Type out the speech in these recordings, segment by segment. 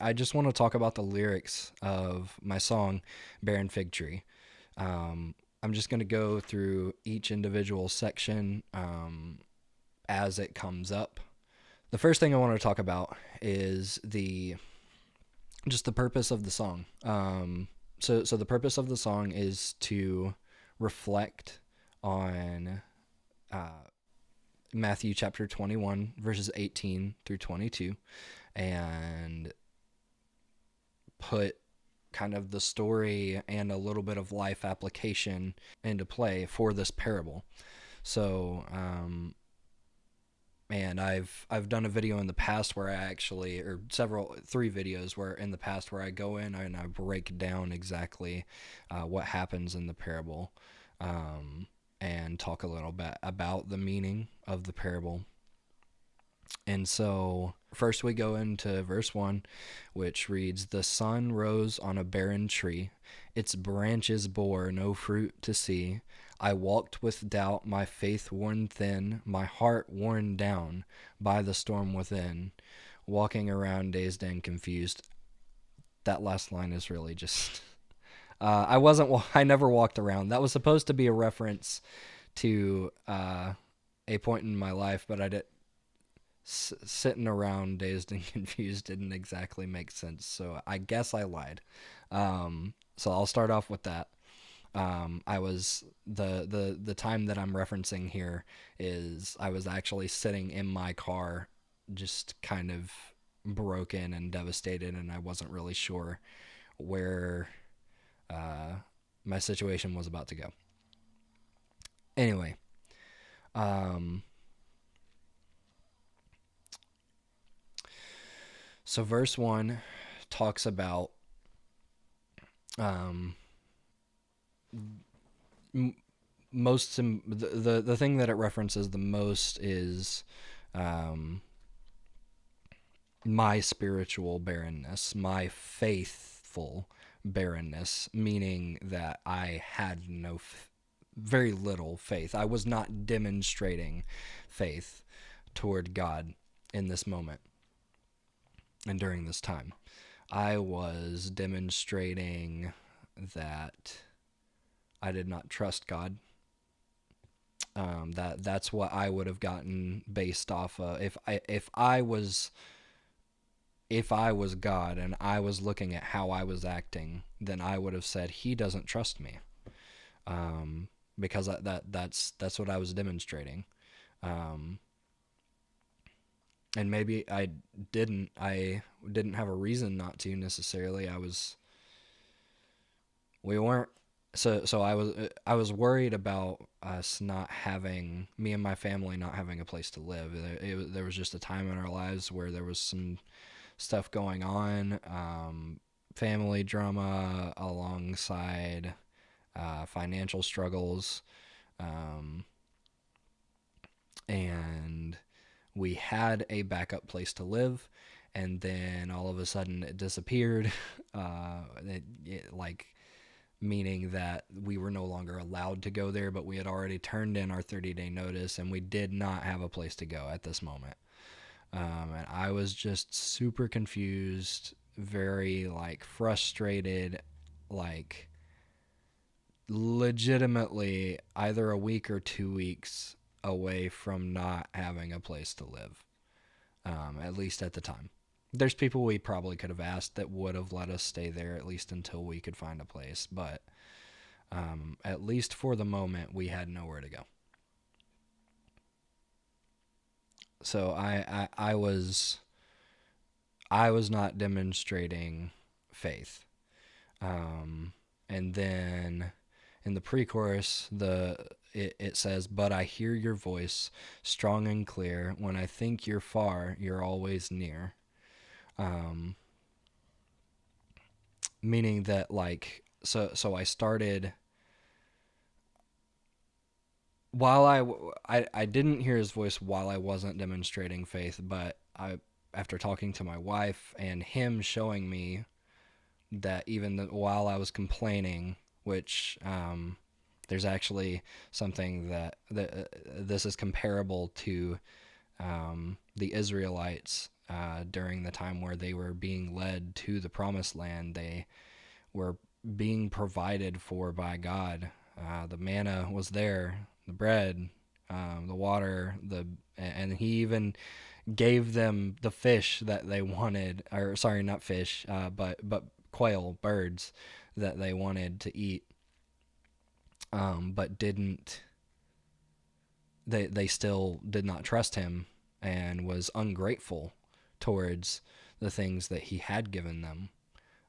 I just want to talk about the lyrics of my song, Barren Fig Tree. I'm just going to go through each individual section as it comes up. The first thing I want to talk about is the purpose of the song. So the purpose of the song is to reflect on uh, Matthew chapter 21, verses 18 through 22, and put kind of the story and a little bit of life application into play for this parable. So, and I've done a video in the past where I actually, or three videos where in the past where I go in and I break down exactly what happens in the parable, and talk a little bit about the meaning of the parable. And so, first we go into verse 1, which reads, "The sun rose on a barren tree, its branches bore no fruit to see. I walked with doubt, my faith worn thin, my heart worn down by the storm within, walking around dazed and confused." That last line is really just. I never walked around. That was supposed to be a reference to a point in my life, but I did sitting around dazed and confused didn't exactly make sense, so I guess I lied. So I'll start off with that. I was the time that I'm referencing here is I was actually sitting in my car, just kind of broken and devastated, and I wasn't really sure where uh, my situation was about to go. Anyway, um, so verse 1 talks about um, most the thing that it references the most is um, my spiritual barrenness, my faithful barrenness, meaning that I had very little faith. I was not demonstrating faith toward God in this moment and during this time. I was demonstrating that I did not trust God. That's what I would have gotten based off of if I was God and I was looking at how I was acting, then I would have said he doesn't trust me, because that's what I was demonstrating, um, and maybe I didn't have a reason not to necessarily. We weren't so I was worried about us not having me and my family not having a place to live. There was just a time in our lives where there was some stuff going on, family drama alongside financial struggles, um, and we had a backup place to live, and then all of a sudden it disappeared. Like, meaning that we were no longer allowed to go there, but we had already turned in our 30-day notice, and we did not have a place to go at this moment. And I was just super confused, very like frustrated, like legitimately either a week or 2 weeks away from not having a place to live, at least at the time. There's people we probably could have asked that would have let us stay there at least until we could find a place, but at least for the moment, we had nowhere to go. So I was not demonstrating faith. And then in the pre-chorus, it says, "But I hear your voice, strong and clear. When I think you're far, you're always near." Um, Meaning that, like, so I started while I didn't hear his voice while I wasn't demonstrating faith, but after talking to my wife and him showing me that while I was complaining, which there's actually something that this is comparable to the Israelites during the time where they were being led to the promised land. They were being provided for by God. The manna was there, the bread, the water, and he even gave them the fish that they wanted, or sorry, not fish, but quail, birds that they wanted to eat, but didn't. They still did not trust him and was ungrateful towards the things that he had given them.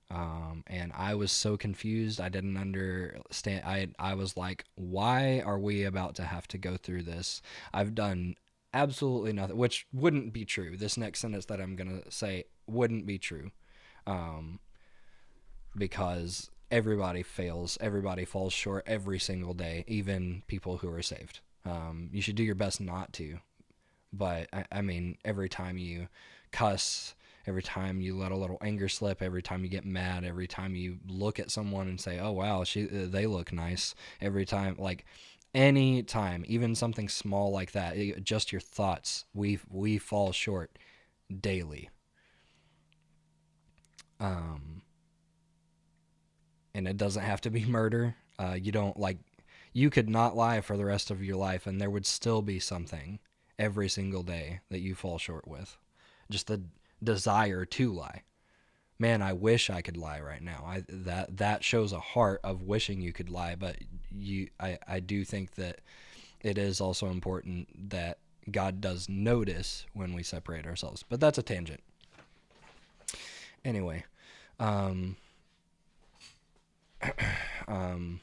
And I was so confused. I didn't understand. I was like, why are we about to have to go through this? I've done absolutely nothing, which wouldn't be true. This next sentence that I'm going to say wouldn't be true, um, because everybody fails. Everybody falls short every single day, even people who are saved. You should do your best not to. But I mean, every time you cuss, every time you let a little anger slip, every time you get mad, every time you look at someone and say, "Oh wow, they look nice," every time, like any time, even something small like that, just your thoughts, we fall short daily. Um, and it doesn't have to be murder. You don't like you could not lie for the rest of your life, and there would still be something every single day that you fall short with. Just the desire to lie. Man, I wish I could lie right now. That shows a heart of wishing you could lie, but I do think that it is also important that God does notice when we separate ourselves. But that's a tangent. Anyway, um, um,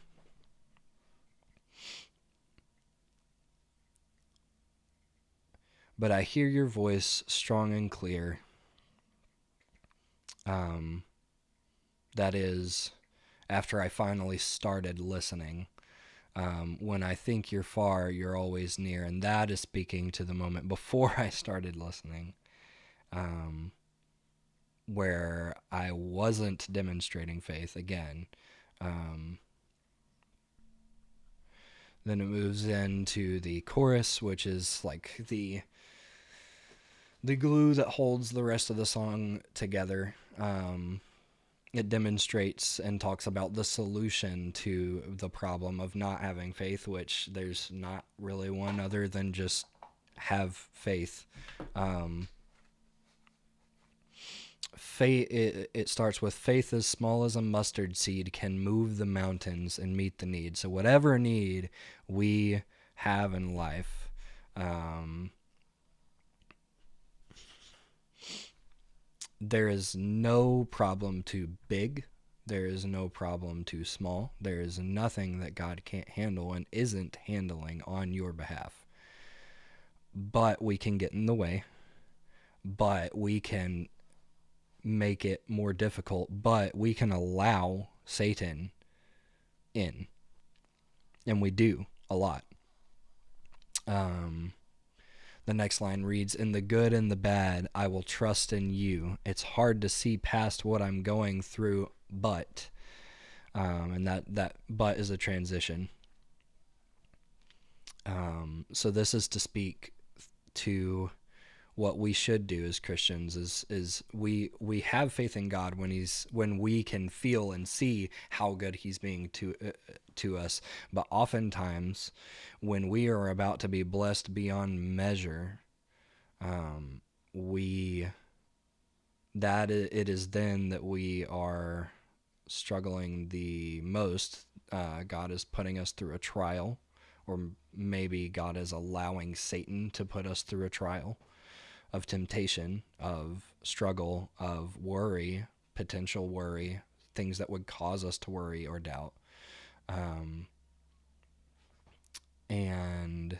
but I hear your voice strong and clear. Um, that is after I finally started listening. When I think you're far, you're always near. And that is speaking to the moment before I started listening, um, where I wasn't demonstrating faith again. Um, then it moves into the chorus, which is like the glue that holds the rest of the song together. It demonstrates and talks about the solution to the problem of not having faith, which there's not really one other than just have faith. Faith. It starts with faith as small as a mustard seed can move the mountains and meet the need. So whatever need we have in life, there is no problem too big. There is no problem too small. There is nothing that God can't handle and isn't handling on your behalf. But we can get in the way. But we can make it more difficult. But we can allow Satan in. And we do a lot. The next line reads, "In the good and the bad, I will trust in you. It's hard to see past what I'm going through, but," and that "but" is a transition. So this is to speak to what we should do as Christians is we have faith in God when we can feel and see how good He's being to us, but oftentimes when we are about to be blessed beyond measure, it is then that we are struggling the most. God is putting us through a trial, or maybe God is allowing Satan to put us through a trial of temptation, of struggle, of worry, potential worry, things that would cause us to worry or doubt. And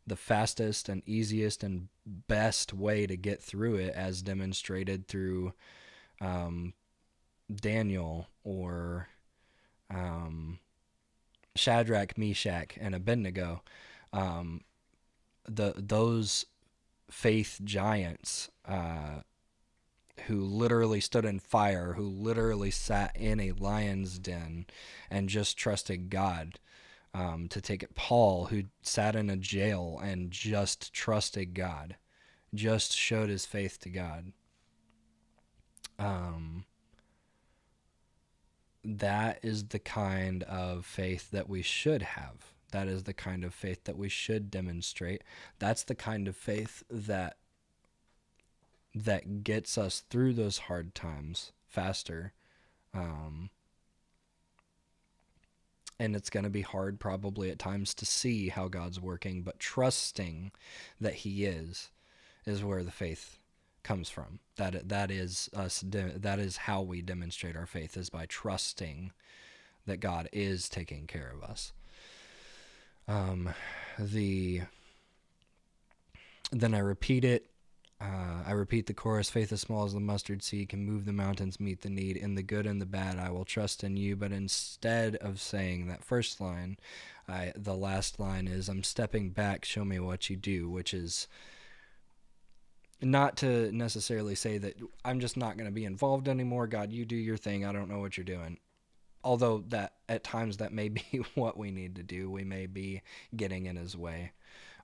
the fastest and easiest and best way to get through it, as demonstrated through Daniel or Shadrach, Meshach, and Abednego, those faith giants who literally stood in fire, who literally sat in a lion's den and just trusted God to take it. Paul, who sat in a jail and just trusted God just showed his faith to God. Um, that is the kind of faith that we should have. That is the kind of faith that we should demonstrate. That's the kind of faith that gets us through those hard times faster. Um, and it's going to be hard probably at times to see how God's working, but trusting that he is where the faith comes from. That is us. That is how we demonstrate our faith, is by trusting that God is taking care of us. The Then I repeat it. I repeat the chorus: faith as small as the mustard seed can move the mountains, meet the need. In the good and the bad, I will trust in you. But instead of saying that first line, the last line is, I'm stepping back, show me what you do, which is not to necessarily say that I'm just not going to be involved anymore. God, you do your thing. I don't know what you're doing. Although that at times that may be what we need to do. We may be getting in his way.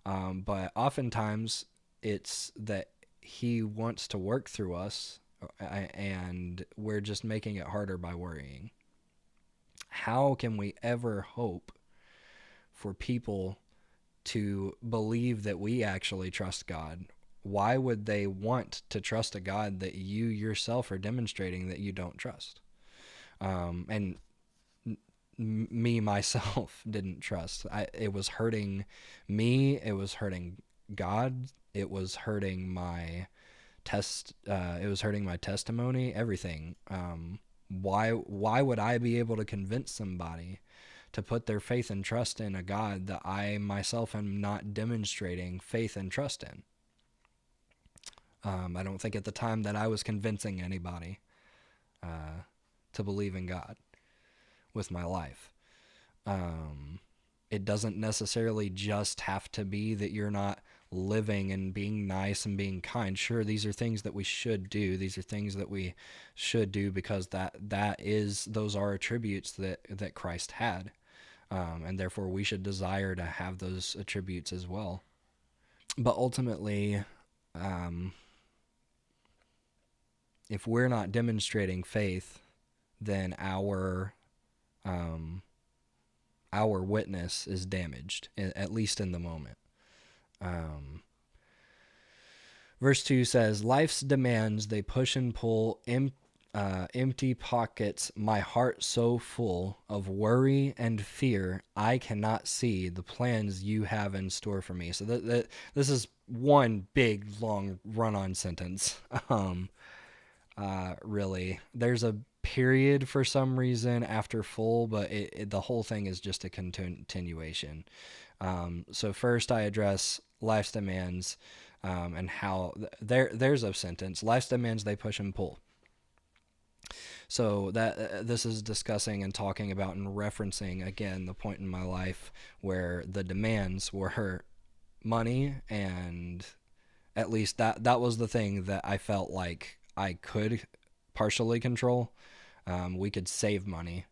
But oftentimes it's that he wants to work through us, and we're just making it harder by worrying. How can we ever hope for people to believe that we actually trust God? Why would they want to trust a God that you yourself are demonstrating that you don't trust? And me myself didn't trust. It was hurting me. It was hurting God. It was hurting my it was hurting my testimony. Everything. Why would I be able to convince somebody to put their faith and trust in a God that I myself am not demonstrating faith and trust in? I don't think at the time that I was convincing anybody to believe in God with my life. It doesn't necessarily just have to be that you're not living and being nice and being kind. Sure, these are things that we should do. These are things that we should do because those are attributes that Christ had. And therefore we should desire to have those attributes as well. But ultimately, if we're not demonstrating faith, then our witness is damaged, at least in the moment. Verse 2 says, life's demands, they push and pull, empty pockets, my heart so full of worry and fear, I cannot see the plans you have in store for me. So this is one big, long run-on sentence. Really. There's a period for some reason after full, but the whole thing is just a continuation. So first I address life's demands, and how there's a sentence. Life's demands, they push and pull. So that this is discussing and talking about and referencing again the point in my life where the demands were money, and at least that was the thing that I felt like I could partially control. We could save money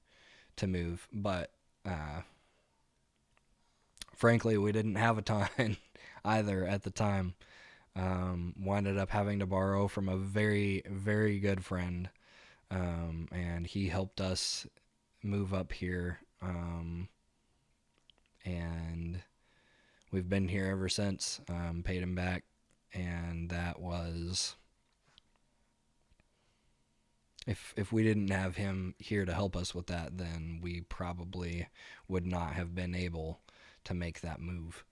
to move, but frankly, we didn't have a ton either at the time. Winded up having to borrow from a very, very good friend, and he helped us move up here, and we've been here ever since. Paid him back, and that was... If we didn't have him here to help us with that, then we probably would not have been able to make that move.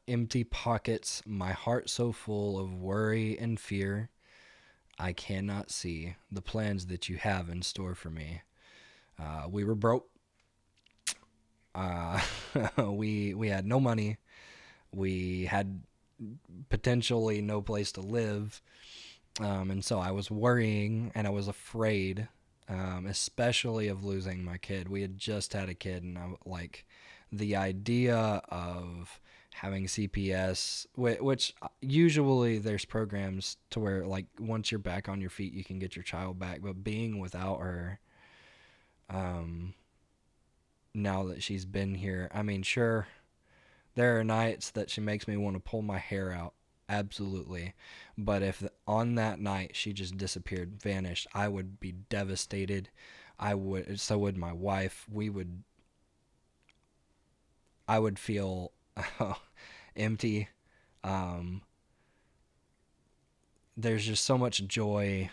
Empty pockets, my heart so full of worry and fear, I cannot see the plans that you have in store for me. We were broke. We had no money. We had potentially no place to live. And so I was worrying and I was afraid, especially of losing my kid. We had just had a kid, and the idea of having CPS, which usually there's programs to where once you're back on your feet, you can get your child back. But being without her, now that she's been here. I mean, sure, there are nights that she makes me want to pull my hair out. Absolutely. But if on that night she just disappeared, vanished, I would be devastated. So would my wife. I would feel empty. Um, there's just so much joy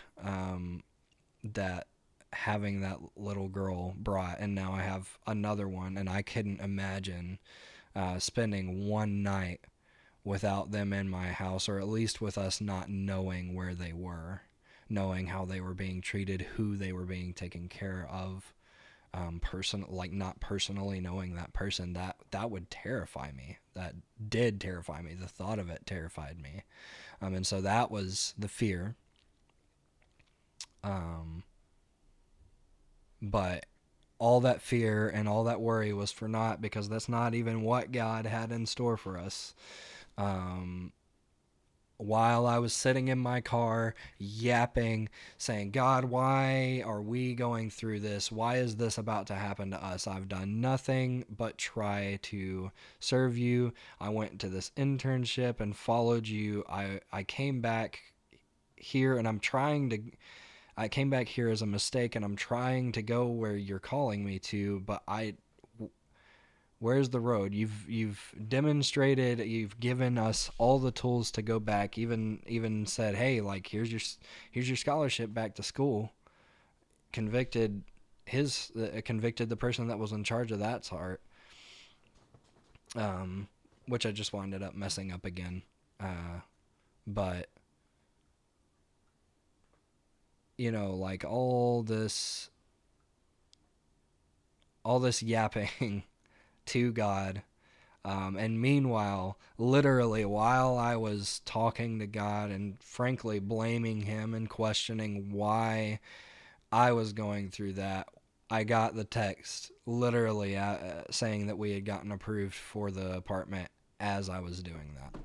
that having that little girl brought, and now I have another one, and I couldn't imagine spending one night without them in my house, or at least with us not knowing where they were, knowing how they were being treated, who they were being taken care of. Like not personally knowing that person, that would terrify me. That did terrify me. The thought of it terrified me. And so that was the fear. Um, but all that fear and all that worry was for naught, because that's not even what God had in store for us. Um, while I was sitting in my car yapping, saying, God, why are we going through this? Why is this about to happen to us? I've done nothing but try to serve you. I went to this internship and followed you. I came back here and I came back here as a mistake, and I'm trying to go where you're calling me to, but where's the road? You've demonstrated, you've given us all the tools to go back, even said, hey, like here's your scholarship back to school. Convicted convicted the person that was in charge of that's heart, um, which I just wound up messing up again. But like all this yapping to God. And meanwhile, literally, while I was talking to God and frankly blaming Him and questioning why I was going through that, I got the text literally saying that we had gotten approved for the apartment as I was doing that.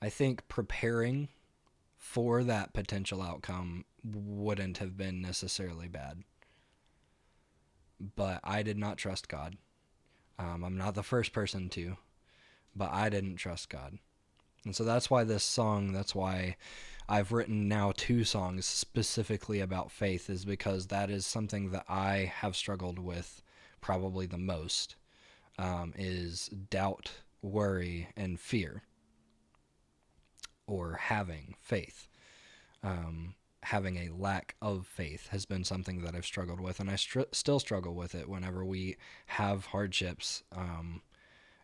I think preparing for that potential outcome wouldn't have been necessarily bad. But I did not trust God. I'm not the first person to, but I didn't trust God. And so that's why I've written now 2 songs specifically about faith, is because that is something that I have struggled with probably the most, is doubt, worry, and fear, or having faith. Having a lack of faith has been something that I've struggled with, and I still struggle with it whenever we have hardships,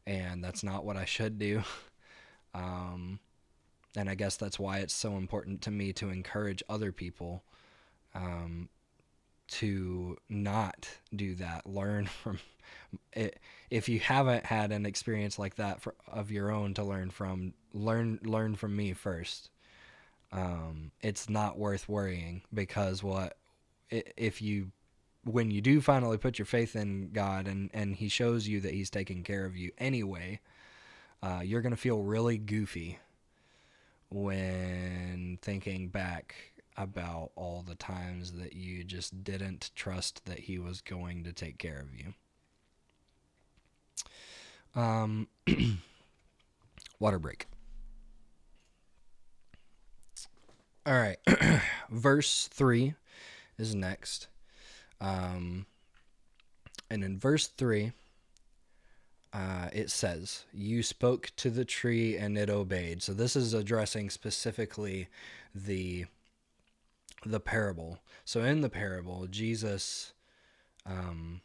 and that's not what I should do. Um, and I guess that's why it's so important to me to encourage other people to not do that. Learn from it. If you haven't had an experience like that of your own to learn from, learn from me first. It's not worth worrying, because if you when you do finally put your faith in God, and He shows you that He's taking care of you anyway, you're gonna feel really goofy when thinking back about all the times that you just didn't trust that He was going to take care of you. Um, water break. All right, verse 3 is next. And in verse 3, it says, "You spoke to the tree and it obeyed." So this is addressing specifically the parable. So in the parable, um,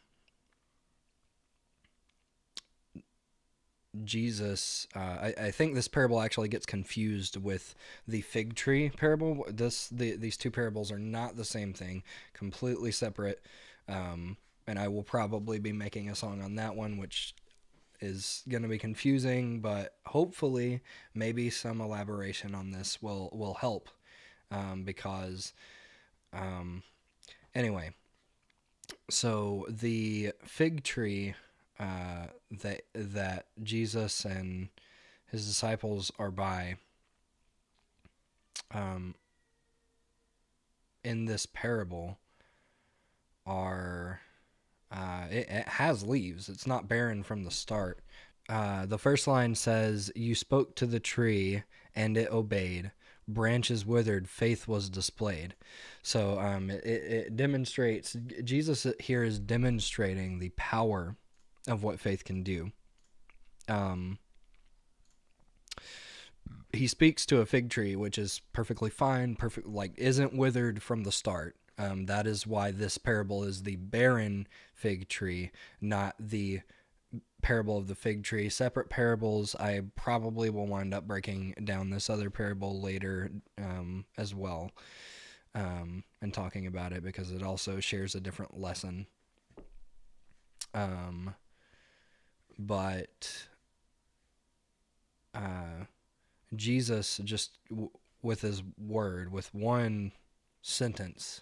I think this parable actually gets confused with the fig tree parable. These 2 parables are not the same thing, completely separate. And I will probably be making a song on that one, which is going to be confusing, but hopefully maybe some elaboration on this will help, because anyway, so the fig tree that Jesus and his disciples are by, um, in this parable are, it has leaves. It's not barren from the start. The first line says, "You spoke to the tree, and it obeyed. Branches withered, faith was displayed." So it demonstrates, Jesus here is demonstrating the power of what faith can do. Um, he speaks to a fig tree, which is perfectly fine, perfect, like isn't withered from the start. That is why this parable is the barren fig tree, not the parable of the fig tree. Separate parables. I probably will wind up breaking down this other parable later, as well, and talking about it because it also shares a different lesson. But Jesus just with his word, with one sentence,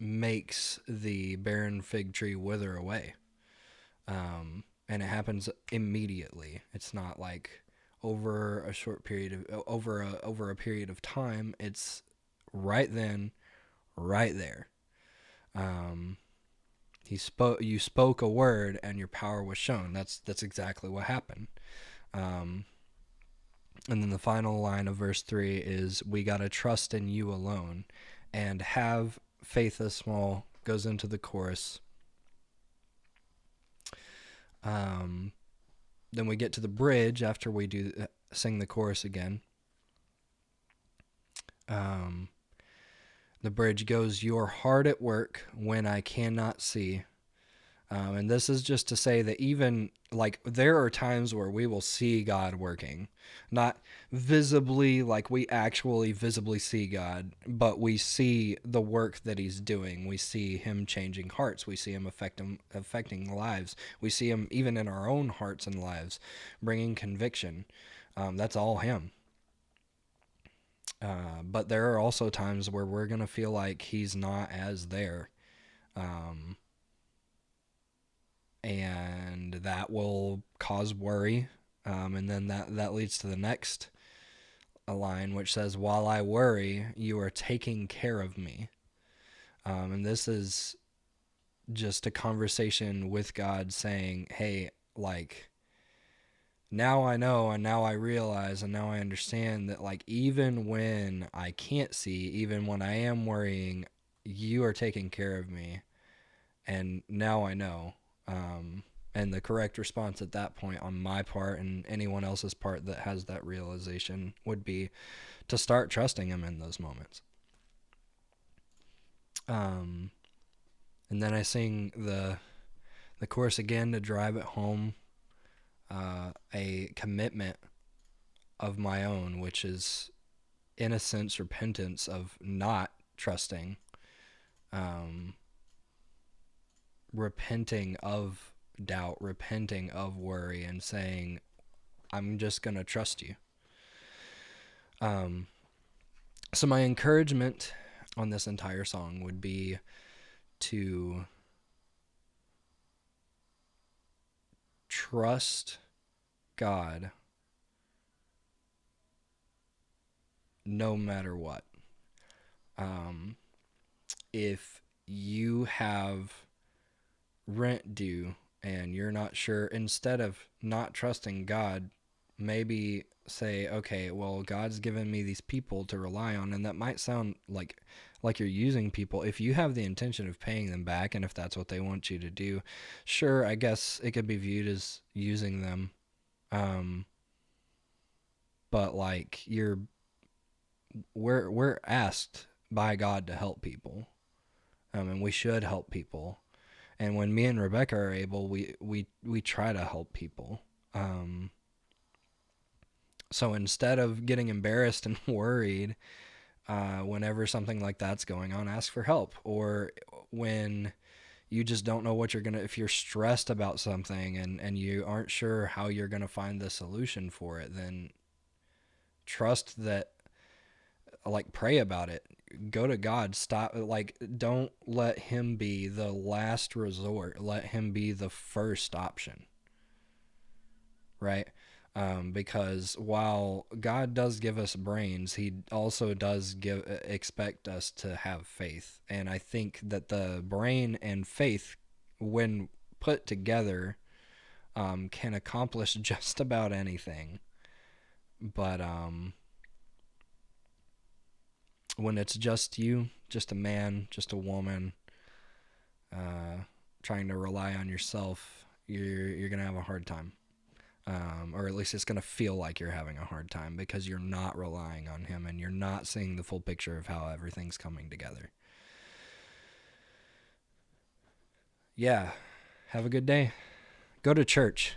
makes the barren fig tree wither away. And it happens immediately. It's not like over a short period of over a period of time. It's right then, right there. You spoke a word and your power was shown. That's exactly what happened. And then the final line of verse 3 is, "We got to trust in you alone and have faith as small," goes into the chorus. Then we get to the bridge after we sing the chorus again. The bridge goes, "You're hard at work when I cannot see." And this is just to say that even like there are times where we will see God working, not visibly, like we actually visibly see God, but we see the work that he's doing. We see him changing hearts. We see him affecting lives. We see him even in our own hearts and lives, bringing conviction. That's all him. But there are also times where we're going to feel like he's not as there. And that will cause worry. And then that leads to the next line, which says, "While I worry, you are taking care of me." And this is just a conversation with God saying, "Hey, like, now I know, and now I realize, and now I understand that, like, even when I can't see, even when I am worrying, you are taking care of me. And now I know." And the correct response at that point on my part and anyone else's part that has that realization would be to start trusting him in those moments. And then I sing the chorus again to drive it home, a commitment of my own, which is in a sense repentance of not trusting, repenting of doubt, repenting of worry, and saying, "I'm just going to trust you." So my encouragement on this entire song would be to trust God no matter what. If you have rent due and you're not sure, instead of not trusting God, maybe say, "Okay, well, God's given me these people to rely on," and that might sound like you're using people. If you have the intention of paying them back, and if that's what they want you to do, sure, I guess it could be viewed as using them. But like we're asked by God to help people, and we should help people. And when me and Rebecca are able, we try to help people. So instead of getting embarrassed and worried whenever something like that's going on, ask for help. Or when you just don't know what you're going to, if you're stressed about something and you aren't sure how you're going to find the solution for it, then trust that, like, pray about it. go to God. Stop. Like, don't let him be the last resort. Let him be the first option, right? Because while God does give us brains, he also does expect us to have faith. And I think that the brain and faith, when put together, can accomplish just about anything. But when it's just you, just a man, just a woman, uh, trying to rely on yourself, you're gonna have a hard time. Or at least it's gonna feel like you're having a hard time because you're not relying on him and you're not seeing the full picture of how everything's coming together. Yeah, have a good day. Go to church.